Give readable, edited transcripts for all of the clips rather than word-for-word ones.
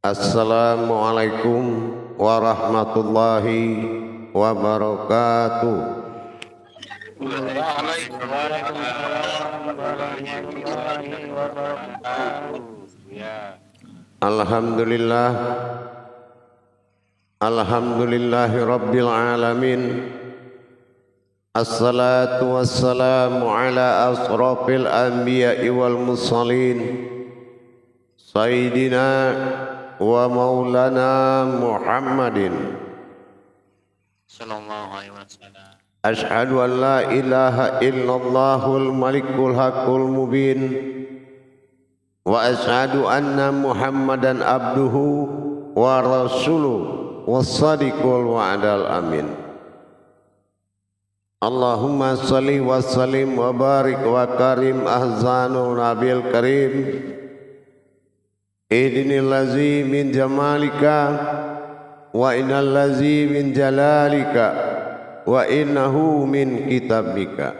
Assalamualaikum warahmatullahi wabarakatuh. Alhamdulillah, alhamdulillahi rabbil alamin. Assalatu wassalamu ala asrafil anbiya'i wal mursalin, Sayyidina wa maulana Muhammadin sallallahu alaihi wasallam. Ashhadu an la ilaha illallahul malikul haqqul mubin wa ashhadu anna Muhammadan abduhu wa rasuluhu was-sadiqul wa'dal amin. Allahumma salli wa sallim wa barik wa karim ahzanu nabil karim. Idinil lazi min jamalika wa innal lazi min jalalika wa innahu min kitabika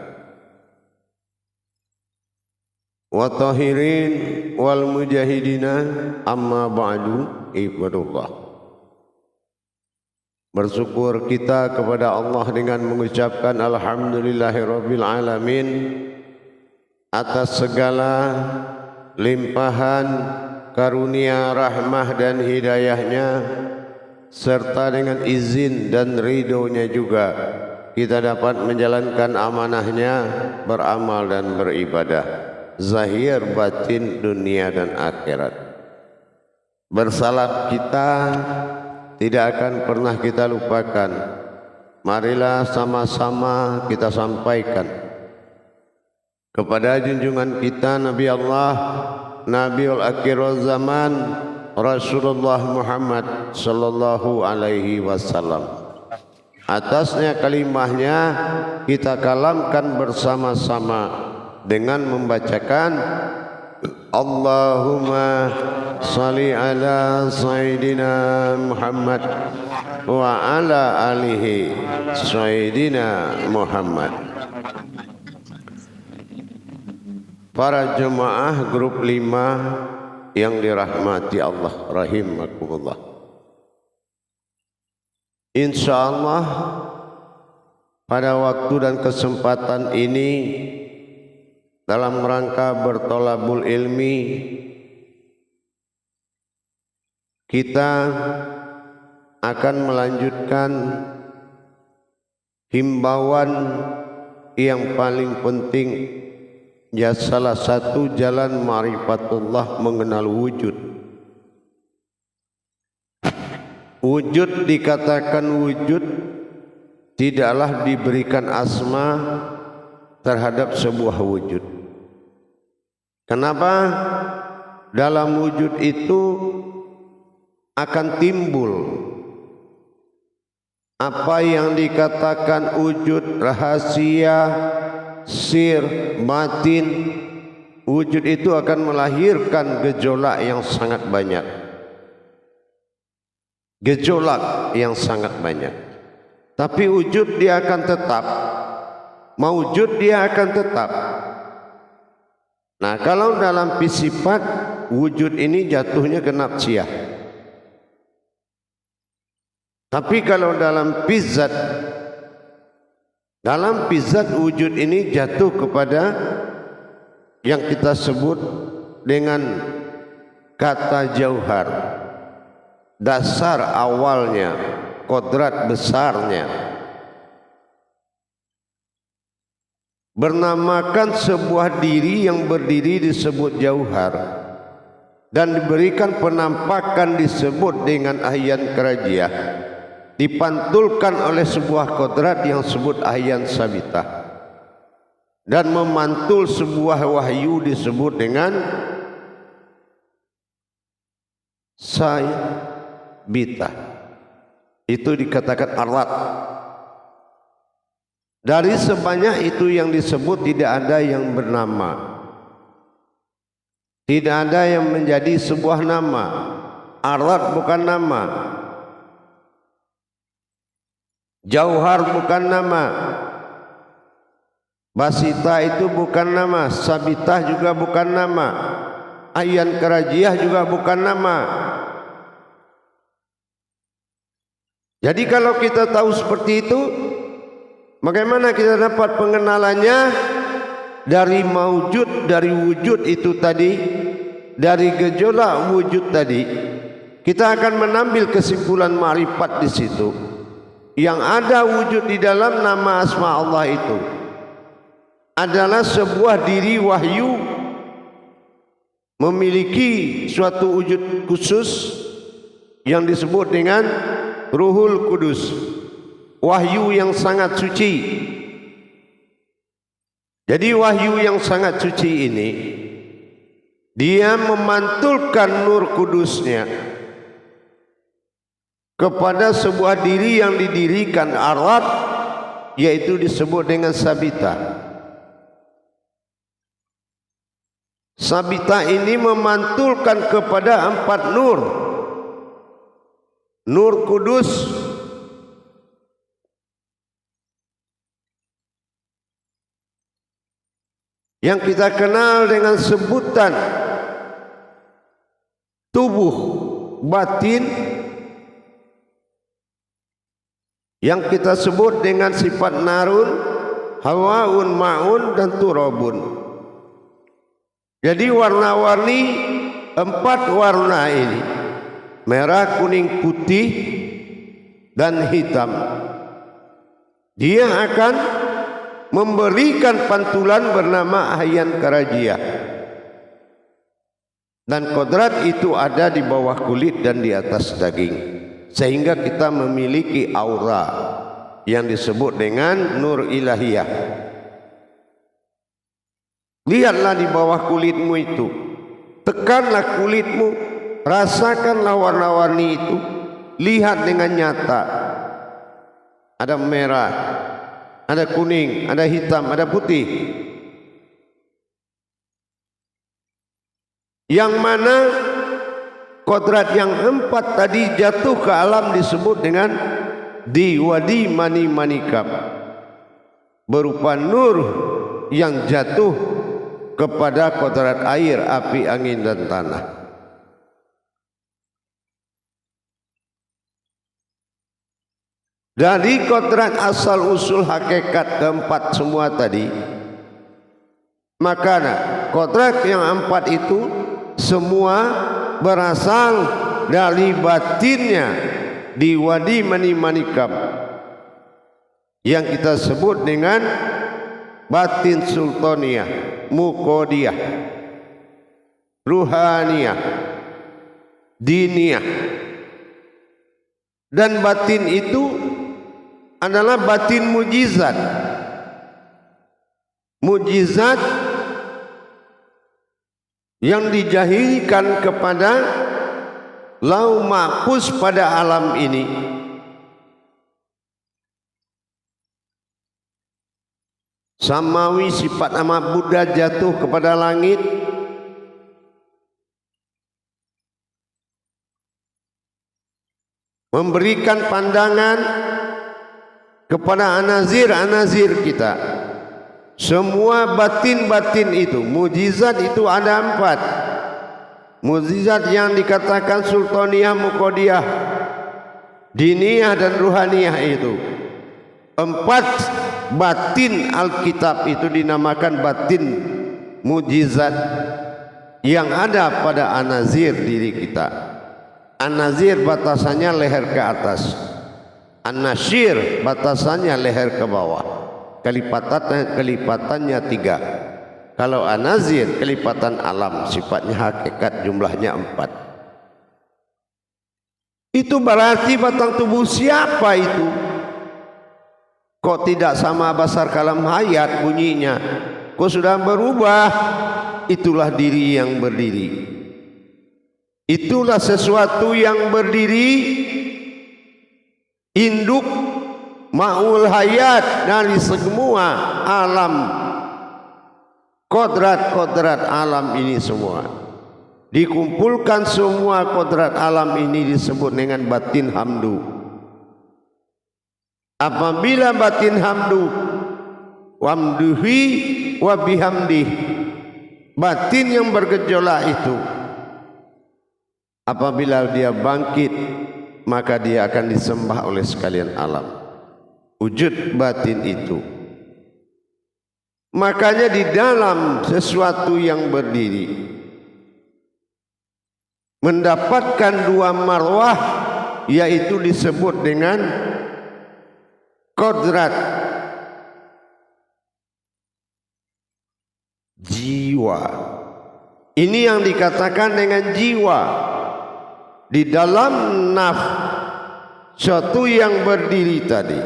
wa tahirin wal mujahidina amma ba'du. Ibadullah, bersyukur kita kepada Allah dengan mengucapkan alhamdulillahirabbil alamin atas segala limpahan karunia, rahmah dan hidayahnya, serta dengan izin dan ridhonya juga kita dapat menjalankan amanahnya, beramal dan beribadah zahir batin dunia dan akhirat. Bersalat kita tidak akan pernah kita lupakan. Marilah sama-sama kita sampaikan kepada junjungan kita Nabi Allah, Nabiul Akhirul Zaman, Rasulullah Muhammad sallallahu alaihi wasallam. Atasnya kalimahnya kita kalamkan bersama-sama dengan membacakan Allahumma salli ala Sayyidina Muhammad wa ala alihi Sayyidina Muhammad. Para jemaah grup 5 yang dirahmati Allah rahimakumullah. Insyaallah pada waktu dan kesempatan ini dalam rangka bertolabul ilmi kita akan melanjutkan himbauan yang paling penting. Ya, salah satu jalan ma'rifatullah mengenal wujud. Wujud dikatakan wujud tidaklah diberikan asma terhadap sebuah wujud. Kenapa? Dalam wujud itu akan timbul apa yang dikatakan wujud rahasia, sir, batin. Wujud itu akan melahirkan gejolak yang sangat banyak. Gejolak yang sangat banyak. Tapi wujud dia akan tetap. Maujud dia akan tetap. Nah, kalau dalam sifat wujud ini jatuhnya ke nafsiyah. Tapi kalau dalam zat, dalam zat wujud ini jatuh kepada yang kita sebut dengan kata jauhar, dasar awalnya, kodrat besarnya. Bernamakan sebuah diri yang berdiri disebut jauhar dan diberikan penampakan disebut dengan ahyan kerajiah, dipantulkan oleh sebuah kodrat yang disebut ahyan sabitah, dan memantul sebuah wahyu disebut dengan sabitah. Itu dikatakan arat. Dari sebanyak itu yang disebut tidak ada yang bernama, tidak ada yang menjadi sebuah nama. Arat bukan nama, jauhar bukan nama, basita itu bukan nama, sabitah juga bukan nama, ahyan kerajiah juga bukan nama. Jadi kalau kita tahu seperti itu, bagaimana kita dapat pengenalannya? Dari maujud, dari wujud itu tadi, dari gejolak wujud tadi, kita akan mengambil kesimpulan ma'rifat di situ. Yang ada wujud di dalam nama asma Allah itu adalah sebuah diri wahyu, memiliki suatu wujud khusus yang disebut dengan Ruhul Kudus, wahyu yang sangat suci. Jadi wahyu yang sangat suci ini, dia memantulkan nur kudusnya kepada sebuah diri yang didirikan arat, yaitu disebut dengan sabita. Sabita ini memantulkan kepada 4 nur. Nur kudus, yang kita kenal dengan sebutan tubuh batin, yang kita sebut dengan sifat narun, hawaun, ma'un, dan turabun. Jadi warna-warni 4 warna ini, merah, kuning, putih, dan hitam, dia akan memberikan pantulan bernama Ahyan Karajiah. Dan kodrat itu ada di bawah kulit dan di atas daging, sehingga kita memiliki aura yang disebut dengan nur ilahiyah. Lihatlah di bawah kulitmu itu, tekanlah kulitmu, rasakanlah warna-warni itu, lihat dengan nyata. Ada merah, ada kuning, ada hitam, ada putih. Yang mana kodrat yang 4 tadi jatuh ke alam disebut dengan diwadi mani manikam, berupa nur yang jatuh kepada kodrat air, api, angin, dan tanah. Dari kodrat asal usul hakikat keempat semua tadi, maka kodrat yang 4 itu semua berasal dari batinnya di wadi mani manikam, yang kita sebut dengan batin sultaniyah, mukodiyah, ruhaniyah, diniyah. Dan batin itu adalah batin mujizat. Mujizat yang dijahilkan kepada lau mahfuz pada alam ini. Samawi, sifat nama Buddha jatuh kepada langit. Memberikan pandangan kepada anazir-anazir kita. Semua batin-batin itu, mujizat itu ada 4. Mujizat yang dikatakan sultaniyah, mukodiyah, diniyah, dan ruhaniyah itu 4 batin Alkitab itu dinamakan batin mujizat yang ada pada anazir diri kita. Anazir batasannya leher ke atas, an-nasyir batasannya leher ke bawah. Kelipatannya 3. Kalau anazir kelipatan alam, sifatnya hakikat, jumlahnya 4. Itu berarti batang tubuh siapa itu? Kok tidak sama basar kalam hayat bunyinya? Kok sudah berubah? Itulah diri yang berdiri. Itulah sesuatu yang berdiri, induk ma'ul hayat dari semua alam, kodrat-kodrat alam ini semua. Dikumpulkan semua kodrat alam ini disebut dengan batin hamdu. Apabila batin hamdu, wamduhi wa bihamdih, batin yang bergejolak itu, apabila dia bangkit maka dia akan disembah oleh sekalian alam. Wujud batin itu. Makanya di dalam sesuatu yang berdiri mendapatkan dua marwah, yaitu disebut dengan kodrat jiwa. Ini yang dikatakan dengan jiwa. Di dalam suatu yang berdiri tadi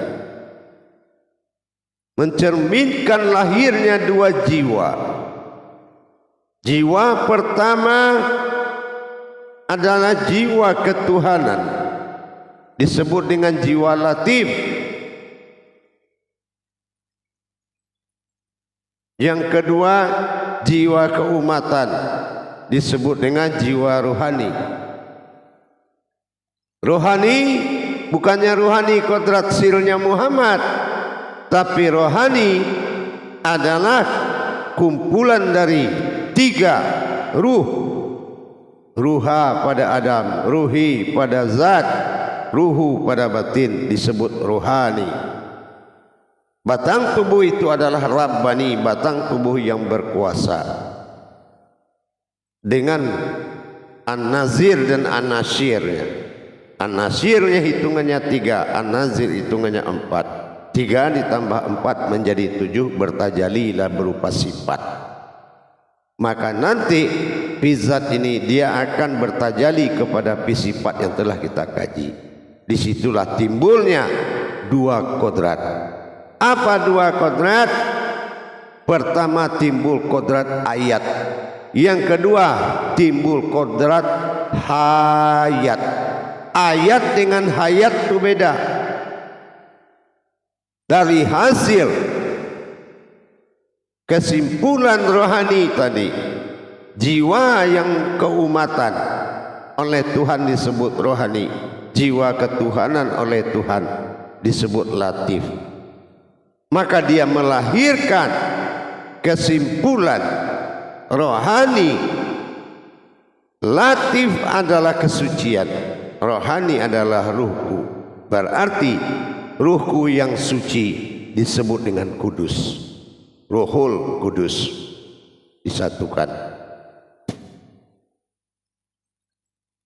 mencerminkan lahirnya dua jiwa. Jiwa pertama adalah jiwa ketuhanan, disebut dengan jiwa latif. Yang kedua, jiwa keumatan, disebut dengan jiwa rohani. Rohani bukannya rohani kodrat silnya Muhammad, tapi rohani adalah kumpulan dari tiga ruh. Ruha pada Adam, ruhi pada zat, ruhu pada batin, disebut rohani. Batang tubuh itu adalah Rabbani, batang tubuh yang berkuasa. Dengan An-Nazir dan An-Nasirnya. An-Nasirnya hitungannya 3, An-Nazir hitungannya 4. 3 ditambah 4 menjadi 7, bertajalilah berupa sifat. Maka nanti Fizat ini dia akan bertajali kepada sifat yang telah kita kaji. Disitulah timbulnya dua kodrat. Apa dua kodrat? Pertama timbul kodrat ayat, yang kedua timbul kodrat hayat. Ayat dengan hayat itu beda. Dari hasil kesimpulan rohani tadi, jiwa yang keumatan oleh Tuhan disebut rohani, jiwa ketuhanan oleh Tuhan disebut latif. Maka dia melahirkan kesimpulan rohani. Latif adalah kesucian, rohani adalah ruhku. Berarti ruhku yang suci disebut dengan kudus, Ruhul Kudus, disatukan.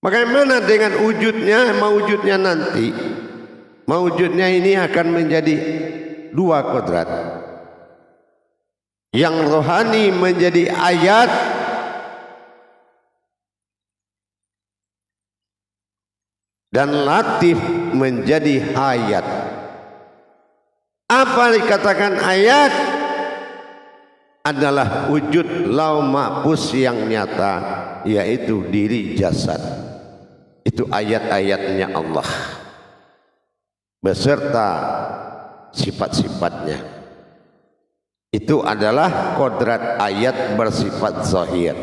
Bagaimana dengan wujudnya? Maujudnya nanti, maujudnya ini akan menjadi dua kodrat. Yang rohani menjadi ayat, dan latif menjadi hayat. Apa dikatakan ayat? Adalah wujud lau mahfuz yang nyata, yaitu diri jasad. Itu ayat-ayatnya Allah beserta sifat-sifatnya. Itu adalah kodrat ayat bersifat zahir.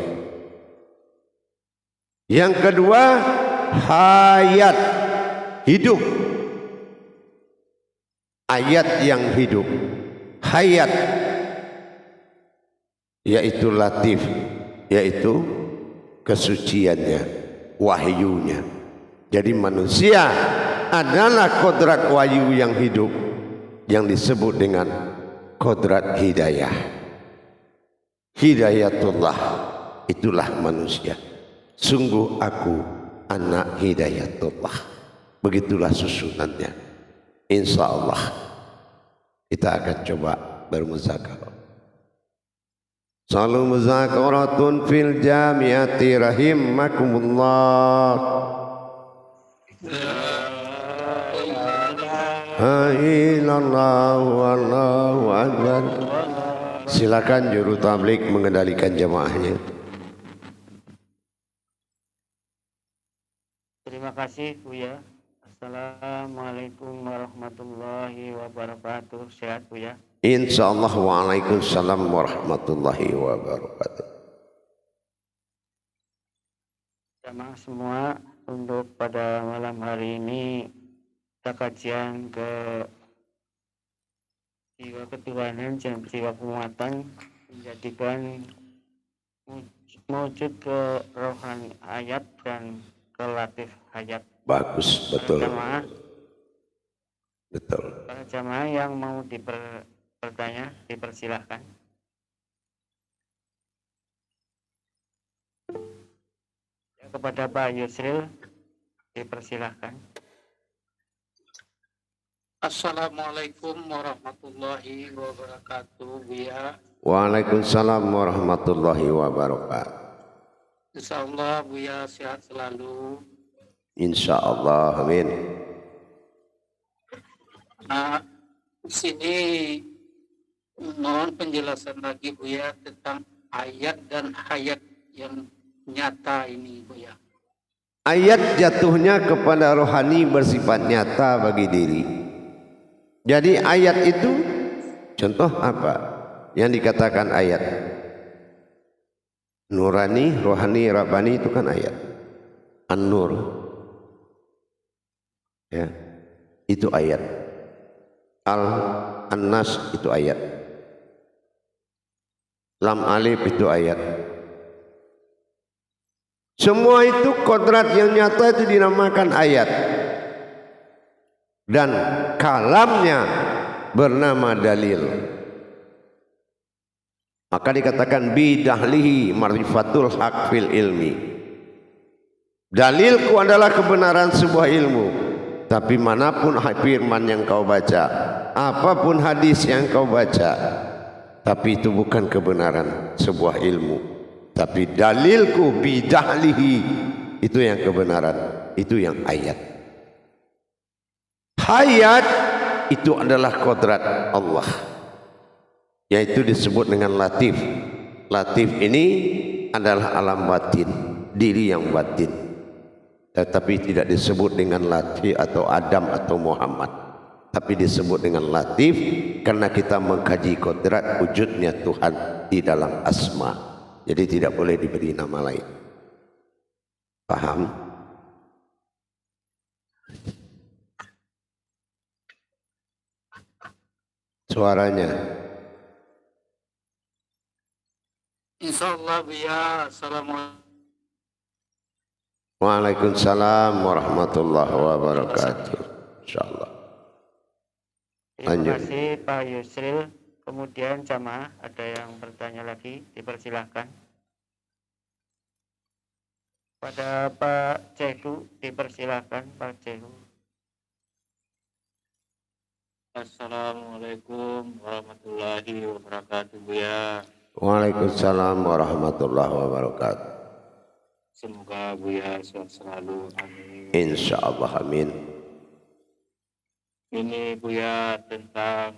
Yang kedua, hayat, hidup. Ayat yang hidup, hayat, yaitu latif, yaitu kesuciannya, wahyunya. Jadi manusia adalah kodrat wahyu yang hidup, yang disebut dengan kodrat hidayah. Hidayatullah, itulah manusia. Sungguh aku anak hidayatullah. Begitulah susunannya. Insya Allah kita akan coba bermuzakarah. Salu muzakaratun fil jamiati rahimakumullah. Allahu akbar. Silakan juru tablik mengendalikan jamaahnya. Terima kasih Buya. Assalamualaikum warahmatullahi wabarakatuh. Sehat Buya? Insyaallah. Waalaikumsalam warahmatullahi wabarakatuh. Jamaah semua, untuk pada malam hari ini kita kajian ke jiwa ketuhanan dan jiwa penguatan, menjadikan wujud ke rohani ayat dan ke latif hayat. Bagus, betul. Jamaah, Betul. para jamaah yang mau bertanya dipersilahkan. Kepada Pak Yusril dipersilahkan. Assalamualaikum warahmatullahi wabarakatuh, Buya. Waalaikumsalam warahmatullahi wabarakatuh. Insyaallah Buya sehat selalu. Insyaallah, amin. Nah, di sini mohon penjelasan lagi Buya tentang ayat dan hayat yang nyata ini Buya. Ayat jatuhnya kepada rohani bersifat nyata bagi diri. Jadi ayat itu contoh apa yang dikatakan ayat? Nurani, rohani, rabbani itu kan ayat. An-Nur, ya, itu ayat. An-Nas itu ayat. Lam alif itu ayat. Semua itu kodrat yang nyata itu dinamakan ayat. Dan kalamnya bernama dalil. Maka dikatakan bidahlihi marifatul haq fil ilmi. Dalilku adalah kebenaran sebuah ilmu. Tapi manapun firman yang kau baca, apapun hadis yang kau baca, tapi itu bukan kebenaran sebuah ilmu. Tapi dalilku bidahlihi, itu yang kebenaran, itu yang ayat. Hayat itu adalah kodrat Allah, yaitu disebut dengan latif. Latif ini adalah alam batin, diri yang batin, tetapi tidak disebut dengan latif atau Adam atau Muhammad, tapi disebut dengan latif karena kita mengkaji kodrat wujudnya Tuhan di dalam asma. Jadi tidak boleh diberi nama lain. Paham? Suaranya. Insyaallah Buya. Assalamualaikum. Waalaikumsalam warahmatullahi wabarakatuh. Insyaallah. Terima Lanjut. kasih Pak Yusril. Kemudian jamaah ada yang bertanya lagi, dipersilahkan. Pada Pak Cehu dipersilahkan Pak Cehu. Assalamualaikum warahmatullahi wabarakatuh Buya. Waalaikumsalam warahmatullahi wabarakatuh. Semoga Buya sehat selalu. Amin. Insyaallah, amin. Ini Buya tentang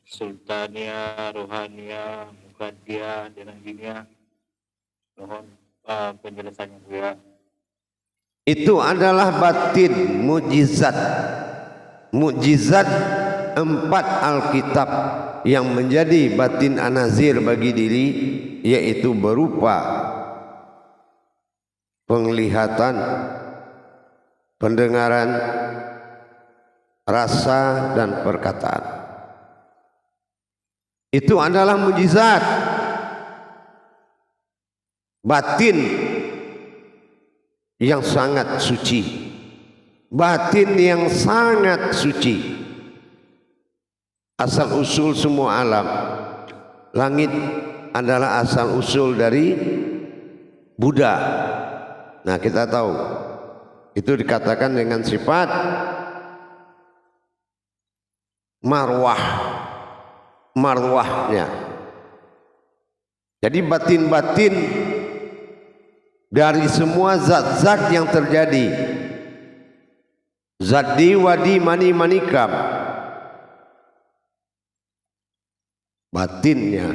Sultania, Rohania, Muqaddiyah, dan lainnya. Mohon penjelasannya Buya. Itu adalah batin mujizat. Mujizat 4 Alkitab yang menjadi batin anazir bagi diri, yaitu berupa penglihatan, pendengaran, rasa, dan perkataan. Itu adalah mujizat batin yang sangat suci, batin yang sangat suci. Asal usul semua alam, langit adalah asal usul dari Buddha. Nah, kita tahu itu dikatakan dengan sifat marwahnya. Jadi batin-batin dari semua zat-zat yang terjadi, zat di wadi mani manikam, batinnya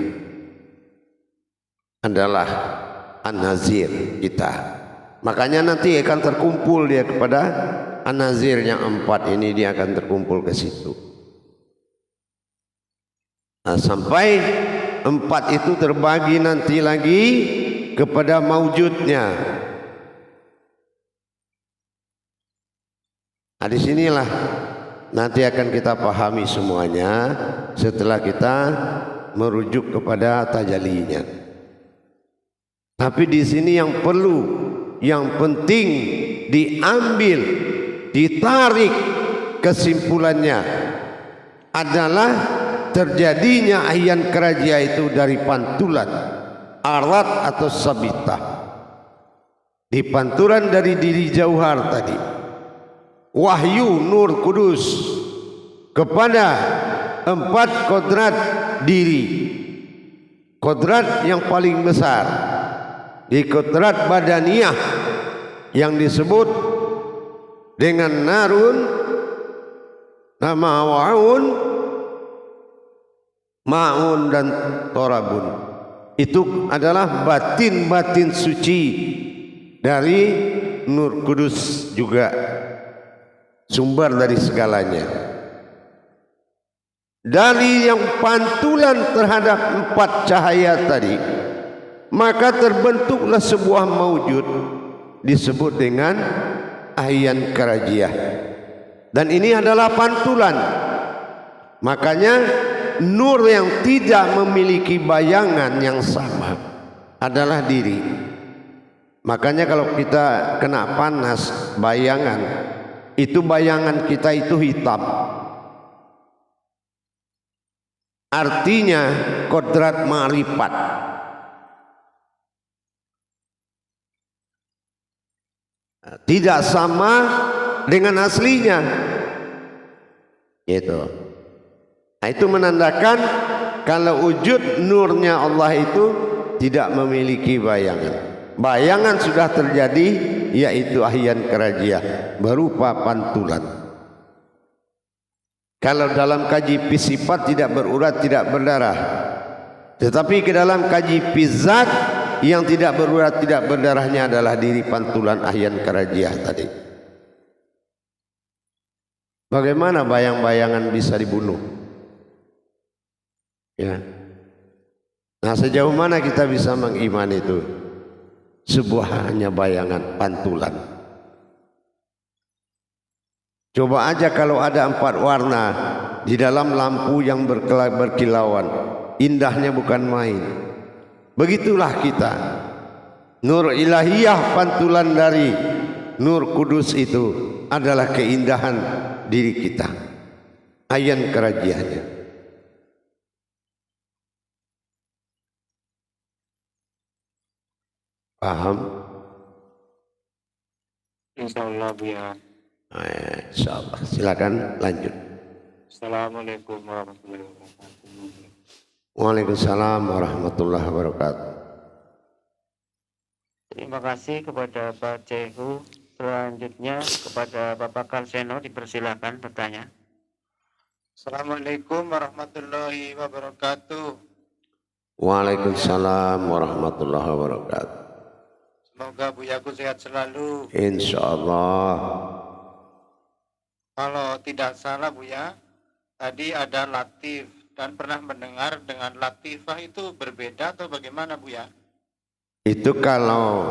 adalah an-nazir kita. Makanya nanti akan terkumpul dia kepada an-nazir yang 4 ini, dia akan terkumpul ke situ. Nah, sampai 4 itu terbagi nanti lagi kepada maujudnya. Nah, disinilah nanti akan kita pahami semuanya setelah kita merujuk kepada tajalinya. Tapi di sini yang perlu, yang penting diambil, ditarik kesimpulannya adalah terjadinya ahyan kerajia itu dari pantulan arat atau sabitah, di pantulan dari diri jauhar tadi, wahyu nur kudus kepada 4 kodrat diri. Kodrat yang paling besar di kodrat badaniyah yang disebut dengan narun, nama wa'un, ma'un dan torabun. Itu adalah batin-batin suci dari nur kudus, juga sumber dari segalanya. Dari yang pantulan terhadap 4 cahaya tadi, maka terbentuklah sebuah maujud disebut dengan ahyan karajiah. Dan ini adalah pantulan. Makanya nur yang tidak memiliki bayangan yang sama adalah diri. Makanya kalau kita kena panas bayangan, itu bayangan kita itu hitam. Artinya kodrat ma'rifat. Tidak sama dengan aslinya. Gitu. Nah, itu menandakan kalau wujud nurnya Allah itu tidak memiliki bayangan. Bayangan sudah terjadi, yaitu ahyan karajiah berupa pantulan. Kalau dalam kaji sifat tidak berurat, tidak berdarah. Tetapi ke dalam kaji zat yang tidak berurat, tidak berdarahnya adalah diri pantulan ahyan karajiah tadi. Bagaimana bayang-bayangan bisa dibunuh? Ya. Nah, sejauh mana kita bisa mengimani itu? Sebuah hanya bayangan pantulan. Coba aja kalau ada 4 warna di dalam lampu yang berkilauan, indahnya bukan main. Begitulah kita. Nur ilahiyah pantulan dari nur kudus itu adalah keindahan diri kita. Ahyan karajiahnya. Paham? Insyaallah Bu ya. Insyaallah. Silakan lanjut. Assalamualaikum warahmatullahi wabarakatuh. Waalaikumsalam warahmatullahi wabarakatuh. Terima kasih kepada Pak Cehu. Selanjutnya kepada Bapak Kalseno dipersilakan bertanya. Assalamualaikum warahmatullahi wabarakatuh. Waalaikumsalam warahmatullahi wabarakatuh. Semoga Buyaku sehat selalu. Insyaallah. Kalau tidak salah Buya, tadi ada latif dan pernah mendengar dengan latifah itu berbeda atau bagaimana Buya? Itu kalau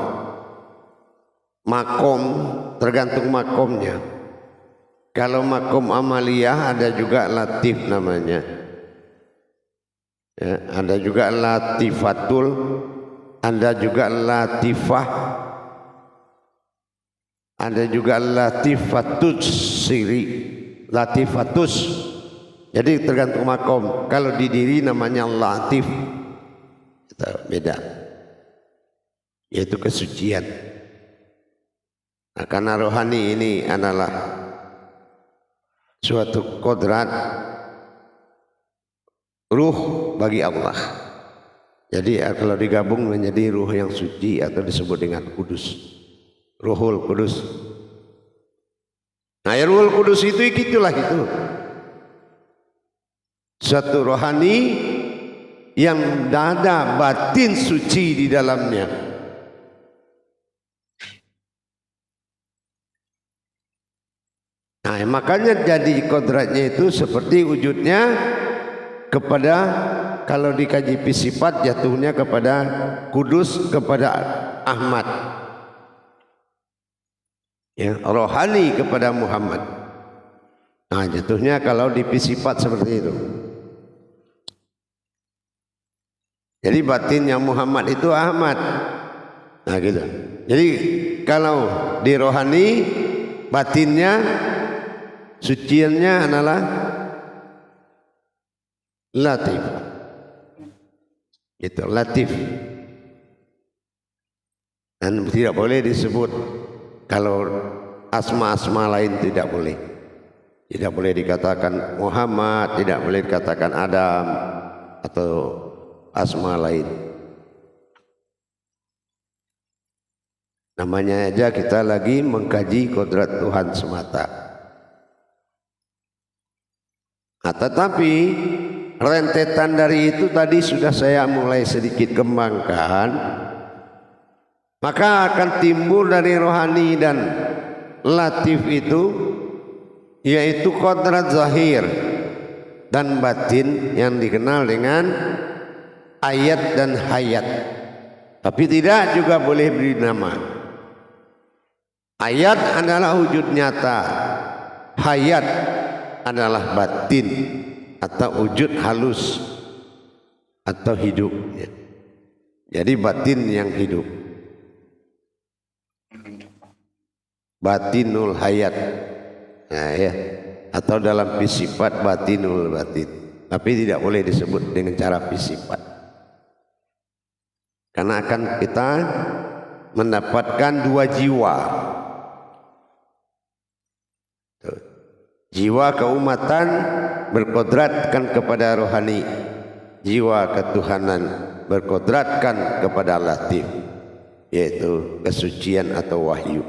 makom tergantung makomnya. Kalau makom amaliyah ada juga latif namanya. Ya, ada juga latifatul, ada juga latifah, ada juga latifatus siri, latifatus. Jadi tergantung makom. Kalau di diri namanya latif, itu beda, yaitu kesucian. Nah, karena rohani ini adalah suatu kodrat ruh bagi Allah. Jadi kalau digabung menjadi ruh yang suci atau disebut dengan kudus, Ruhul Kudus. Nah, Ruhul Kudus itu itulah itu. Satu rohani yang ada batin suci di dalamnya. Nah, makanya jadi kodratnya itu seperti wujudnya kepada, kalau dikaji sifat jatuhnya kepada kudus, kepada Ahmad. Ya, rohani kepada Muhammad. Nah, jatuhnya kalau di sifat seperti itu. Jadi batinnya Muhammad itu Ahmad. Nah gitu. Jadi kalau di rohani, batinnya, suciannya adalah latif. Itu latif. Dan tidak boleh disebut kalau asma-asma lain tidak boleh. Tidak boleh dikatakan Muhammad, tidak boleh dikatakan Adam atau asma lain. Namanya aja kita lagi mengkaji kodrat Tuhan semata. Nah, tetapi rentetan dari itu tadi sudah saya mulai sedikit kembangkan. Maka akan timbul dari rohani dan latif itu, yaitu kodrat zahir dan batin yang dikenal dengan ayat dan hayat. Tapi tidak juga boleh beri nama. Ayat adalah wujud nyata, hayat adalah batin atau wujud halus atau hidup. Jadi batin yang hidup, batinul hayat, nah, ya. Atau dalam fisifat batinul batin. Tapi tidak boleh disebut dengan cara fisifat, karena akan kita mendapatkan dua jiwa. Jiwa keumatan berkodratkan kepada rohani, jiwa ketuhanan berkodratkan kepada latif, yaitu kesucian atau wahyu.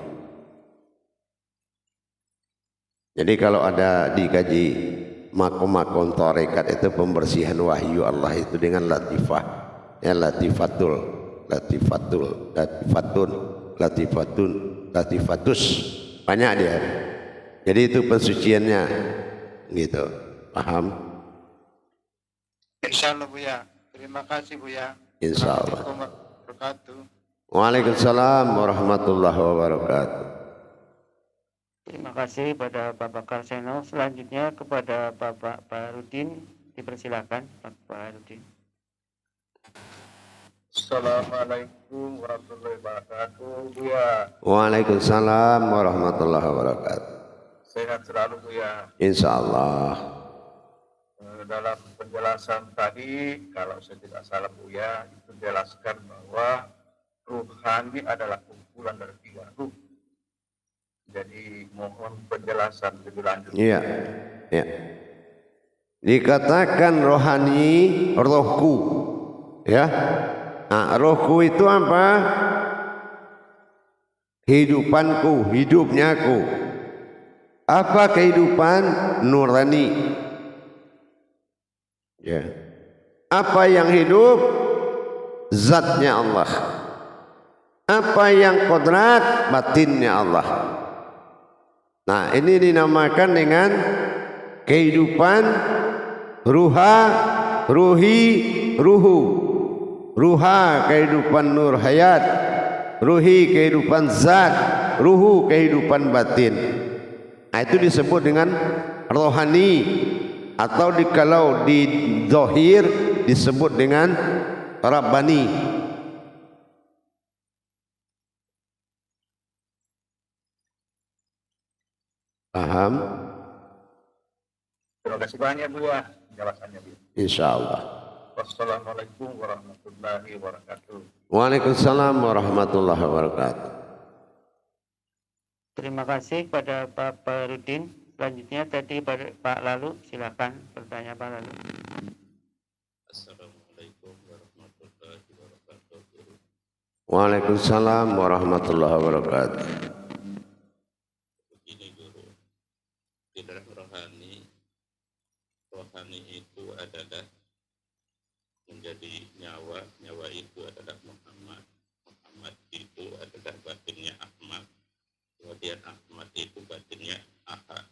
Jadi kalau ada dikaji makom-makom tarekat itu pembersihan wahyu Allah itu dengan latifah, ya, latifatul, latifatul, latifatun, latifatun, latifatus, banyak dia. Jadi itu pensuciannya, gitu. Paham? Insyaallah Buya. Terima kasih Buya. Insyaallah. Wabarakatuh. Waalaikumsalam warahmatullahi wabarakatuh. Terima kasih pada Bapak Karseno. Selanjutnya kepada Bapak Farudin, dipersilakan Pak Farudin. Assalamualaikum warahmatullahi wabarakatuh. Buya. Waalaikumsalam warahmatullahi wabarakatuh. Sehat selalu Buya. Insyaallah. Dalam penjelasan tadi, kalau saya tidak salah Buya, itu jelaskan bahwa ruhani adalah kumpulan dari tiga ruh. Jadi mohon penjelasan lebih lanjut. Iya, ya. Dikatakan rohani, rohku, ya. Nah, rohku itu apa? Hidupanku, hidupnyaku. Apa kehidupan? Nurani. Ya. Apa yang hidup? Zatnya Allah. Apa yang kodrat? Batinnya Allah. Nah, ini dinamakan dengan kehidupan ruha, ruhi, ruhu. Ruha kehidupan nur hayat, ruhi kehidupan zat, ruhu kehidupan batin. Nah, itu disebut dengan rohani, atau kalau di zahir disebut dengan rabbani. Paham? Terima kasih banyak Buya penjelasannya Buya. Insyaallah. Wassalamualaikum warahmatullahi wabarakatuh. Waalaikumsalam warahmatullahi wabarakatuh. Terima kasih pada Pak Farudin. Selanjutnya tadi pada Pak Lalu, silakan bertanya Pak Lalu. Assalamualaikum warahmatullahi wabarakatuh. Waalaikumsalam warahmatullahi wabarakatuh. Begini Guru, di dalam rohani itu adalah menjadi nyawa, nyawa itu adalah Muhammad, Muhammad itu adalah batinnya Ahmad, kemudian Ahmad itu batinnya Ahad.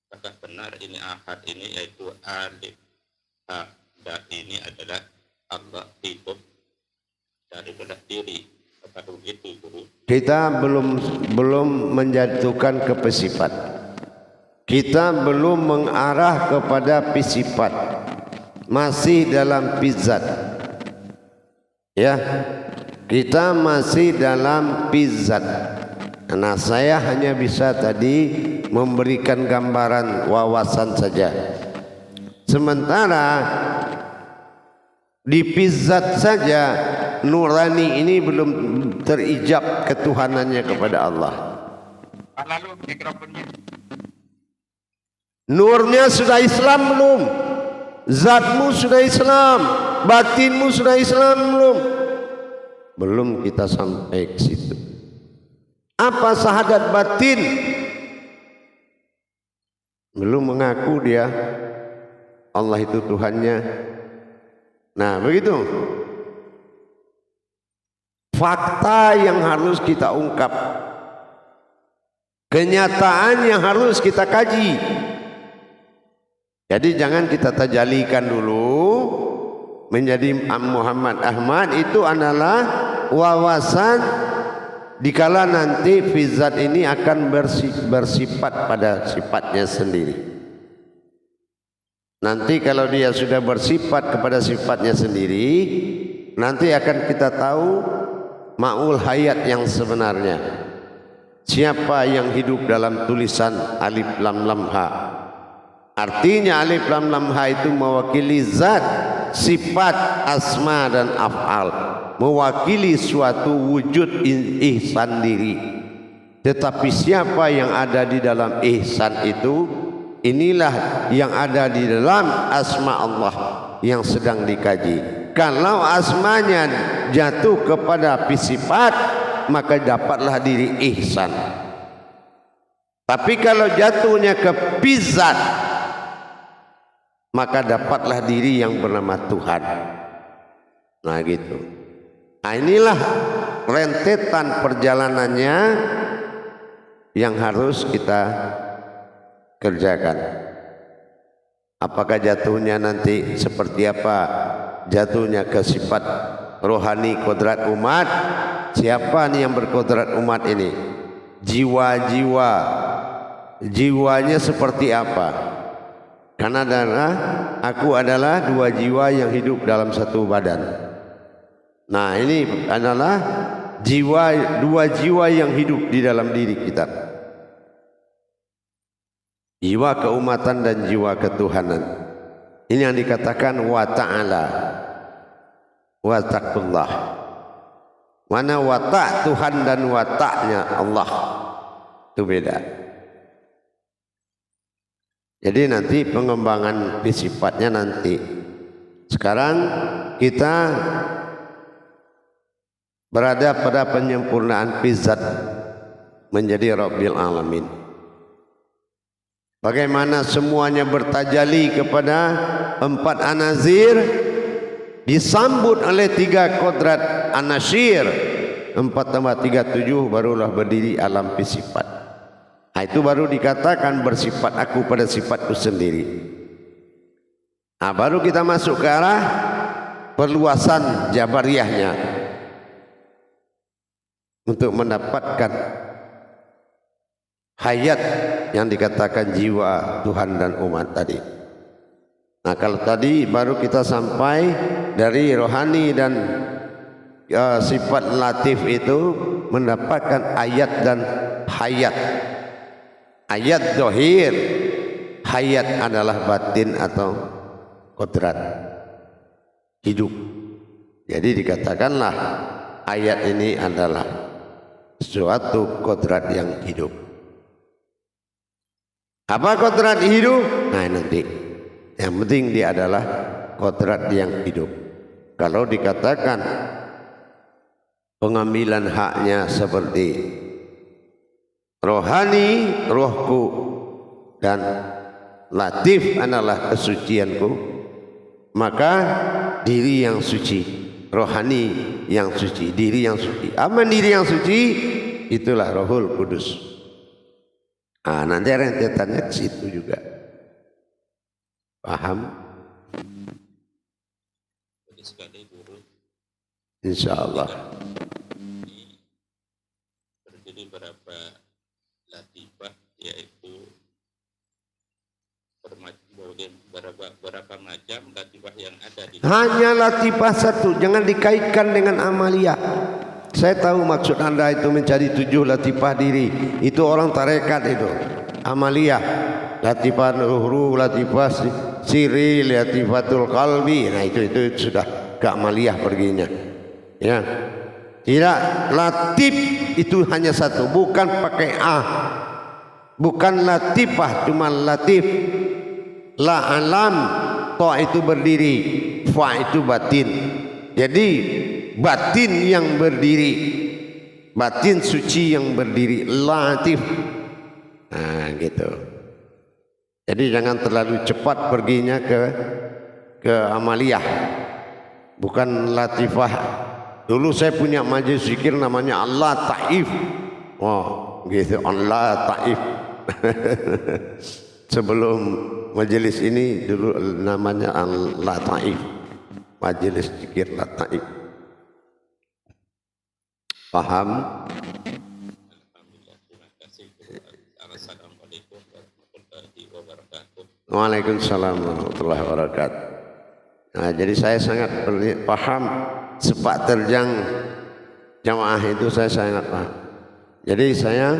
Apakah benar ini Ahad ini yaitu Alif, Ha, dan ini adalah Allah hidup daripada diri? Apakah begitu Guru? Kita belum menjatuhkan ke pesifat. Kita belum mengarah kepada pisifat. Masih dalam pizat. Ya. Kita masih dalam pizzat. Nah, saya hanya bisa tadi memberikan gambaran wawasan saja. Sementara di pizzat saja nurani ini belum terijab ketuhanannya kepada Allah. Lalu mikrofonnya. Nurnya sudah Islam belum? Zatmu sudah Islam, batinmu sudah Islam belum? Belum kita sampai ke situ. Apa syahadat batin? Belum mengaku dia Allah itu Tuhannya. Nah, begitu. Fakta yang harus kita ungkap, kenyataan yang harus kita kaji. Jadi jangan kita tajalikan dulu menjadi Muhammad Ahmad. Itu adalah wawasan dikala nanti fizat ini akan bersifat pada sifatnya sendiri. Nanti kalau dia sudah bersifat kepada sifatnya sendiri, nanti akan kita tahu ma'ul hayat yang sebenarnya. Siapa yang hidup dalam tulisan alif lam lam ha. Artinya alif lam lam ha itu mewakili zat, sifat, asma dan af'al, mewakili suatu wujud ihsan diri. Tetapi siapa yang ada di dalam ihsan itu, inilah yang ada di dalam asma Allah yang sedang dikaji. Kalau asmanya jatuh kepada sifat, maka dapatlah diri ihsan. Tapi kalau jatuhnya ke zat, maka dapatlah diri yang bernama Tuhan. Nah gitu. Nah, inilah rentetan perjalanannya yang harus kita kerjakan. Apakah jatuhnya nanti seperti apa? Jatuhnya ke sifat rohani kodrat umat. Siapa nih yang berkodrat umat ini? Jiwanya seperti apa? Karena aku adalah dua jiwa yang hidup dalam satu badan. Nah, ini adalah dua jiwa yang hidup di dalam diri kita. Jiwa keumatan dan jiwa ketuhanan. Ini yang dikatakan wa ta'ala wa taqullah. Mana wa ta' Tuhan dan wa ta'nya Allah. Itu beda. Jadi nanti pengembangan sifatnya nanti. Sekarang kita berada pada penyempurnaan zat menjadi Rabbil Alamin. Bagaimana semuanya bertajali kepada empat anazir, disambut oleh tiga kodrat anasir. 4 tambah 3 7 barulah berdiri alam sifat. Nah, itu baru dikatakan bersifat aku pada sifatku sendiri. Nah, baru kita masuk ke arah perluasan jabariyahnya untuk mendapatkan hayat yang dikatakan jiwa Tuhan dan umat tadi. Nah, kalau tadi baru kita sampai dari rohani dan sifat latif itu mendapatkan ayat dan hayat. Ayat dohir, hayat adalah batin atau kodrat hidup. Jadi dikatakanlah ayat ini adalah suatu kodrat yang hidup. Apa kodrat hidup? Nah, nanti yang penting dia adalah kodrat yang hidup. Kalau dikatakan pengambilan haknya seperti rohani, rohku, dan latif adalah kesucianku, maka diri yang suci, rohani yang suci, diri yang suci. Apa diri yang suci? Itulah Rohul Kudus. Nah, nanti rentetannya ke situ juga. Paham? Sekali guru. Insya Allah. Ini terdiri berapa latifah, yaitu berapa macam latifah yang ada di Hanya latifah satu, jangan dikaitkan dengan amalia. Saya tahu maksud Anda itu mencari 7 latifah diri. Itu orang tarekat itu. Amalia, latifah ruh, latifah siri, latifatul qalbi. Nah itu sudah ke amalia perginya. Ya. Tidak, latif itu hanya satu, bukan pakai a. Bukan latifah, cuma latif. La alam, to itu berdiri, fa itu batin. Jadi batin yang berdiri, batin suci yang berdiri, latif. Nah gitu. Jadi jangan terlalu cepat perginya ke amaliyah. Bukan latifah. Dulu saya punya majelis zikir namanya Allah Taif. Oh, gitu, Allah Taif. Sebelum majelis ini dulu namanya Allah Taif. Majelis zikir La Taif. Paham? Alhamdulillah, terima kasih. Assalamualaikum warahmatullahi wabarakatuh. Waalaikumsalam warahmatullahi wabarakatuh. Nah, jadi saya sangat paham sepak terjang jamaah itu, saya sangat paham. Jadi saya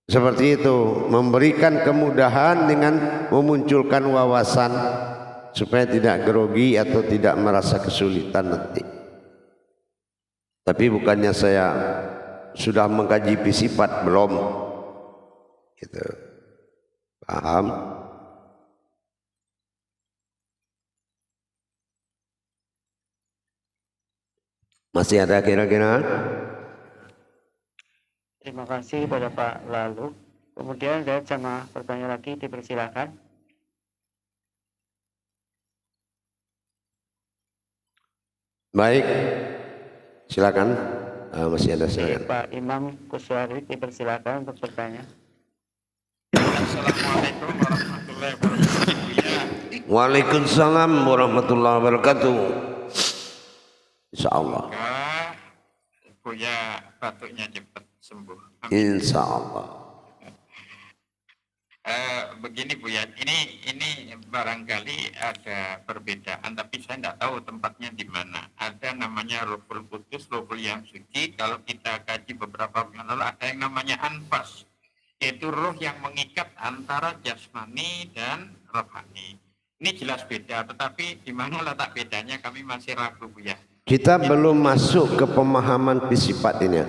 seperti itu, memberikan kemudahan dengan memunculkan wawasan supaya tidak grogi atau tidak merasa kesulitan nanti. Tapi bukannya saya sudah mengkaji sifat, belum. Gitu. Paham? Masih ada kira-kira? Terima kasih pada Pak Lalu. Kemudian ada jamaah bertanya lagi, dipersilakan. Baik, silakan. Masih ada, silakan. Pak Imam Kuswari dipersilakan untuk bertanya. Assalamualaikum warahmatullahi wabarakatuh. Waalaikumsalam warahmatullahi wabarakatuh. Insyaallah. Buya batuknya cepat sembuh. Insyaallah. Begini Buya, ini barangkali ada perbedaan, tapi saya tidak tahu tempatnya di mana. Ada namanya Ruhul Qudus, Ruhul yang suci. Kalau kita kaji beberapa bulan lalu, ada yang namanya Anfas, yaitu roh yang mengikat antara jasmani dan rohani. Ini jelas beda, tetapi di mana letak bedanya kami masih ragu Buya. Kita belum masuk ke pemahaman fisifat ini.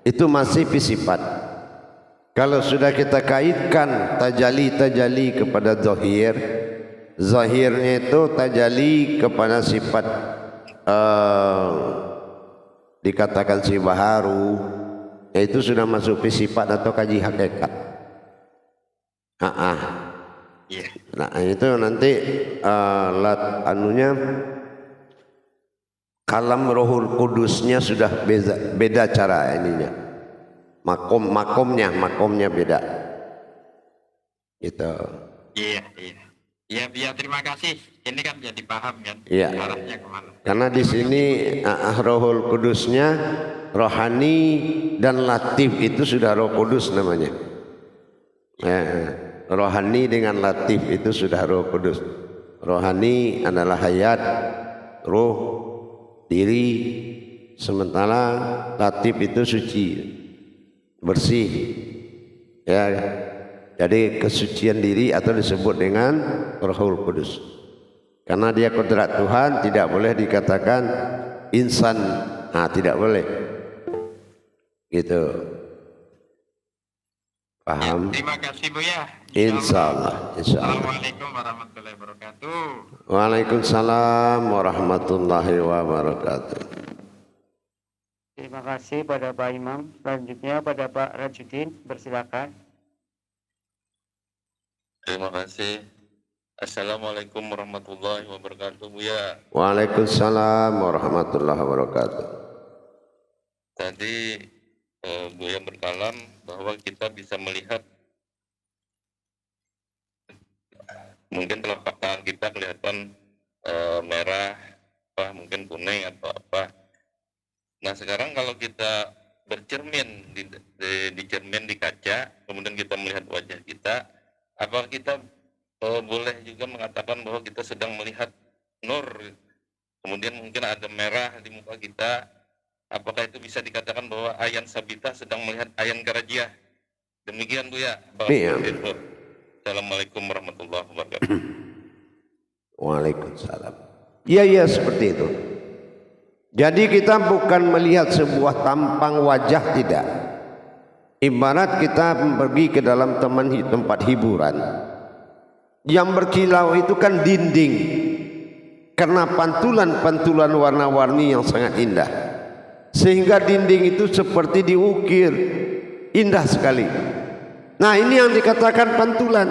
Itu masih fisifat. Kalau sudah kita kaitkan tajali kepada zahir, zahirnya itu tajali kepada sifat dikatakan si baharu, itu sudah masuk fisifat atau kaji hakikat. Nah itu nanti kalam Rohul Kudusnya sudah beda cara ininya. Makomnya beda. Gitu. Iya, terima kasih. Ini kan jadi paham kan? Iya. Arahnya kemana? Karena di sini Rohul Kudusnya rohani dan latif itu sudah Roh Kudus namanya. Rohani dengan latif itu sudah Roh Kudus. Rohani adalah hayat, roh, diri, sementara latif itu suci, bersih. Ya, jadi kesucian diri atau disebut dengan Rohul Kudus. Karena dia kodrat Tuhan, tidak boleh dikatakan insan. Tidak boleh. Gitu. Paham? Ya, terima kasih Buya. Insyaallah. Assalamualaikum warahmatullahi wabarakatuh. Waalaikumsalam warahmatullahi wabarakatuh. Terima kasih pada Pak Imam. Selanjutnya pada Pak Rajudin, bersilakan. Terima kasih. Assalamualaikum warahmatullahi wabarakatuh Buya. Waalaikumsalam warahmatullahi wabarakatuh. Tadi Buya berkalam bahwa kita bisa melihat mungkin telapak tangan kita kelihatan merah, mungkin kuning atau apa. Nah sekarang kalau kita bercermin di cermin di kaca, kemudian kita melihat wajah kita, apakah kita boleh juga mengatakan bahwa kita sedang melihat nur, kemudian mungkin ada merah di muka kita, apakah itu bisa dikatakan bahwa ayan sabita sedang melihat ayan karajiah? Demikian Buya. Iya. Assalamualaikum warahmatullahi wabarakatuh. Waalaikumsalam. Iya seperti itu. Jadi kita bukan melihat sebuah tampang wajah, tidak. Ibarat kita pergi ke dalam tempat hiburan, yang berkilau itu kan dinding, karena pantulan-pantulan warna-warni yang sangat indah, sehingga dinding itu seperti diukir, indah sekali. Nah, ini yang dikatakan pantulan.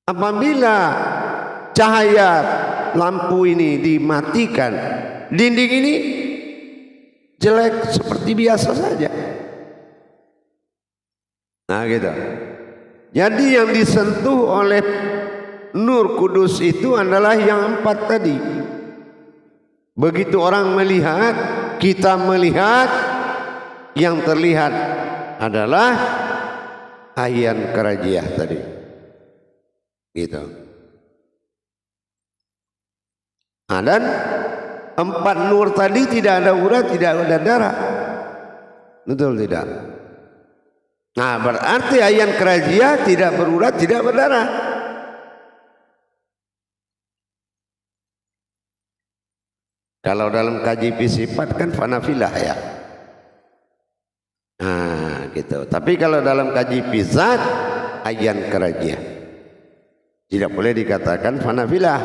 Apabila cahaya lampu ini dimatikan, dinding ini jelek seperti biasa saja. Nah gitu. Jadi yang disentuh oleh Nur Kudus itu adalah yang 4 tadi. Begitu orang melihat, kita melihat, yang terlihat adalah ayan karajiah tadi. Gitu. Nah, dan 4 nur tadi tidak ada urat, tidak ada darah. Betul tidak? Nah, berarti ayan karajiah tidak berurat, tidak berdarah. Kalau dalam kaji sifat kan fanafilah ya. Nah, gitu. Tapi kalau dalam kaji zat, ayan karajiah. Tidak boleh dikatakan fanafilah.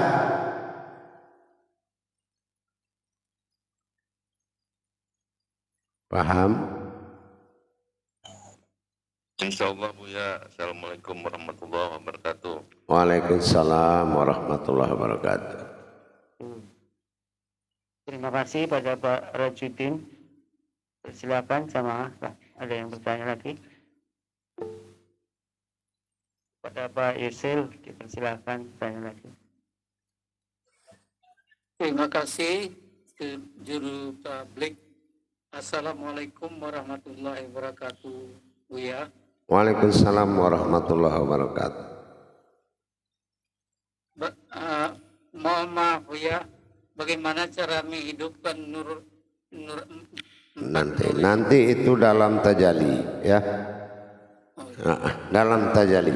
Paham? Insyaallah Buya. Assalamualaikum warahmatullahi wabarakatuh. Waalaikumsalam warahmatullahi wabarakatuh. Terima kasih pada Pak Rajudin. Silakan sama ada yang bertanya lagi. Pada Pak Yusil, dipersilakan bertanya lagi. Terima kasih juru tablik. Assalamualaikum warahmatullahi wabarakatuh, Buya. Waalaikumsalam warahmatullahi wabarakatuh. Mohon maaf Buya, bagaimana cara menghidupkan nur Nanti itu dalam tajalli ya. Dalam tajalli.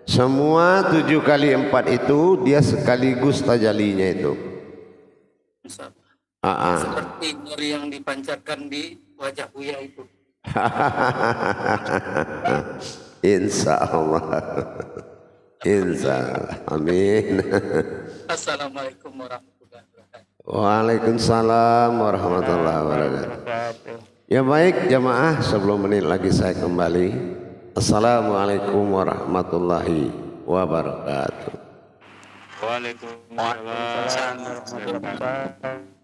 Semua 7 kali 4 itu dia sekaligus tajallinya itu. Seperti nur yang dipancarkan di wajah Buya itu. Insya Allah. Insya Allah. Amin. Assalamualaikum warahmatullahi wabarakatuh. Waalaikumsalam warahmatullahi wabarakatuh. Ya baik jamaah, sebelum menit lagi saya kembali. Assalamualaikum warahmatullahi wabarakatuh. Waalaikumsalam warahmatullahi wabarakatuh.